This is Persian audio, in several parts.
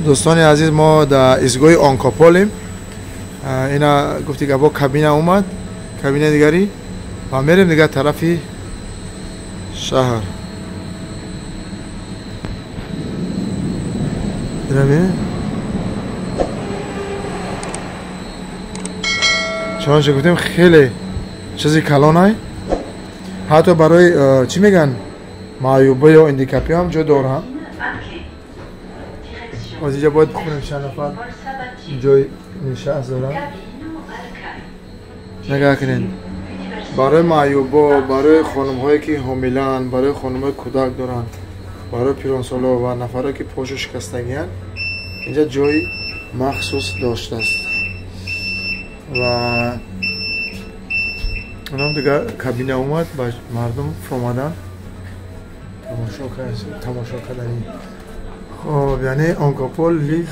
دوستان عزیز ما در ایستگاه آنکاپولیم. اینا گفتی که با کابینه اومد، کابینه دیگری و میریم دیگه طرفی شهر. ببینید چون گفتیم خیلی چیزی کلانه، حتی برای چی میگن معیوبه یا اندیکاپی هم جا داره. از اینجا باید بخونیم چند نفر جای نشست دارن. نگاه کنین برای معیوبا، برای خانم هایی که حاملان، برای خانم های کودک دارن، برای پیرانسالا و نفرهایی که پاشو شکستگی هستند، اینجا جای مخصوص داشته است. و اونم دیگه کابینه اومد با مردم فرمادن تماشا کردن. خب یعنی آنکاپول لیف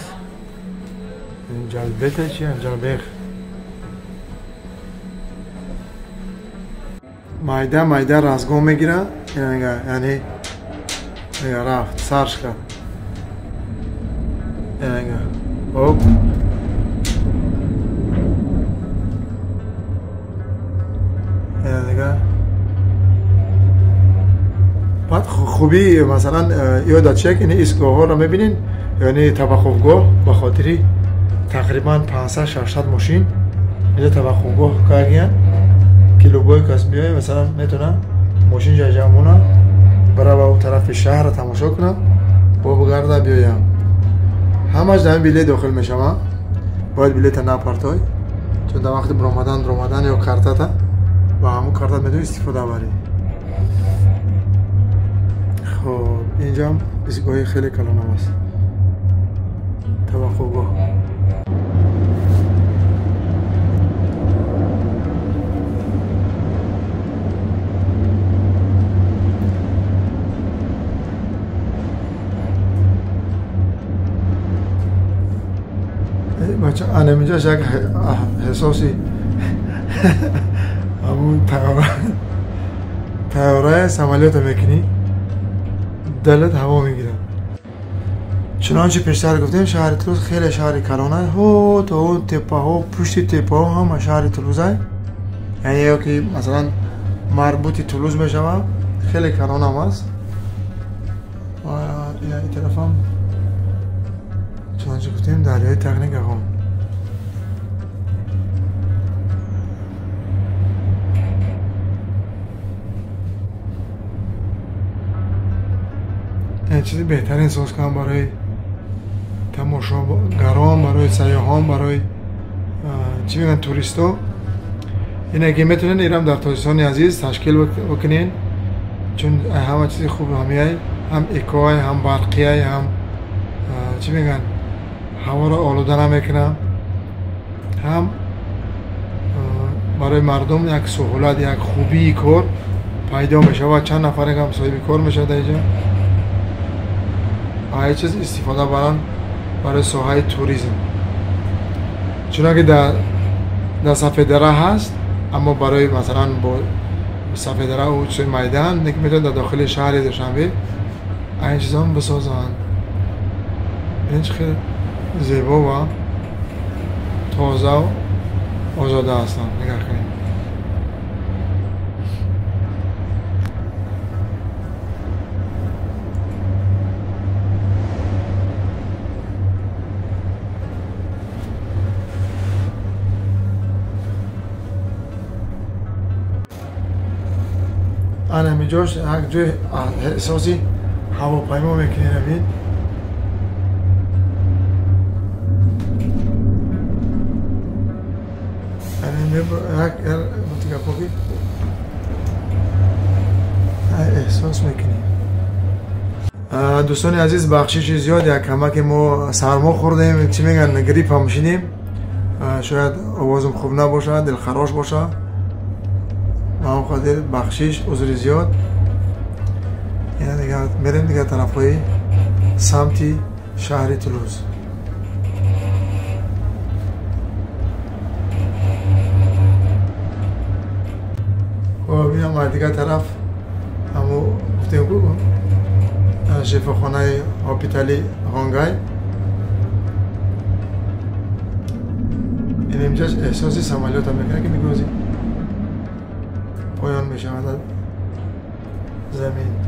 جلبته چی؟ جلبه مایده رزگاه میگیره. یعنی رفت سرش کرد. خب بعد خوبی مثلا یاد چه که ایستگاه ها رو میبینین، یعنی توقفگاه به خاطری تقریبا 500-600 ماشین اینجا توقفگاه کردن که لوگوی کس بیای مثلا میتونه ماشین جمعونه برای به اون طرف شهر رو تماشا کنه با بگرده بیایم. همش در بیله داخل میشم، باید بیلیت نپرتای چون در وقت برآمدن یا کارتت و همون کارتت میتونی استفاده بری. خب اینجا هم ایستگاه خیلی کلانه است، توقفگاه. بچه انم اینجا شک حساسی همون تیاره سمالیات میکنی دلت هوا میگیره. چنانچه پیشتر گفتیم شهر تلوز خیلی شهر کلانه ها، تا اون تپه ها پشت تپه ها هم شهر تلوزه، یعنی یا که مثلا مربوطی تلوز میشه خیلی کلانه هم است. و این طرف هم چنانچه گفتیم دریای تکنیک هم. این چیزی بهترین احساس کنم برای تماشاگران، برای سیاحان، برای چی میگن توریستا، اینه که میتونین ایران در تاجیکستان عزیز تشکیل بکنین، چون همه چیز خوب همیه، هم اکوای، هم برقیه، هم چی میگن هوا رو آلوده نمیکنه، هم برای مردم یک سهولت، یک خوبی کار پیدا میشه و چند نفر هم صاحب کار میشه در اینجا. هر چیز استفاده برای ساحه توریسم، چون که در صفحه دره هست، اما برای مثلا با صفحه دره و چه میدان نک میتونن در داخل شهر دوشنبه این چیزا هم بسازن. این خیلی زیبا و تازه و آزاده هستن. نگاه کنید. آن همیجاش یک جای احساسی هواپیما میکنی نبید. احساس میکنی. دوستان عزیز بخشش زیاد یک کمک ما سرما خوردیم، چی میگن گریپ هم شدیم، شاید آوازم خوب نباشه، دلخراش باشه، ما خاطر بخشش عذر زیاد. یعنی دیگه میریم دیگه طرفای سمتی شهر تلوز. و بیام دیگه طرف همو گفتیم شفاخانه هاپیتالی هانگای اینجاش احساس سمالیات هم میکنه که میگوزی پایان میشه زمین.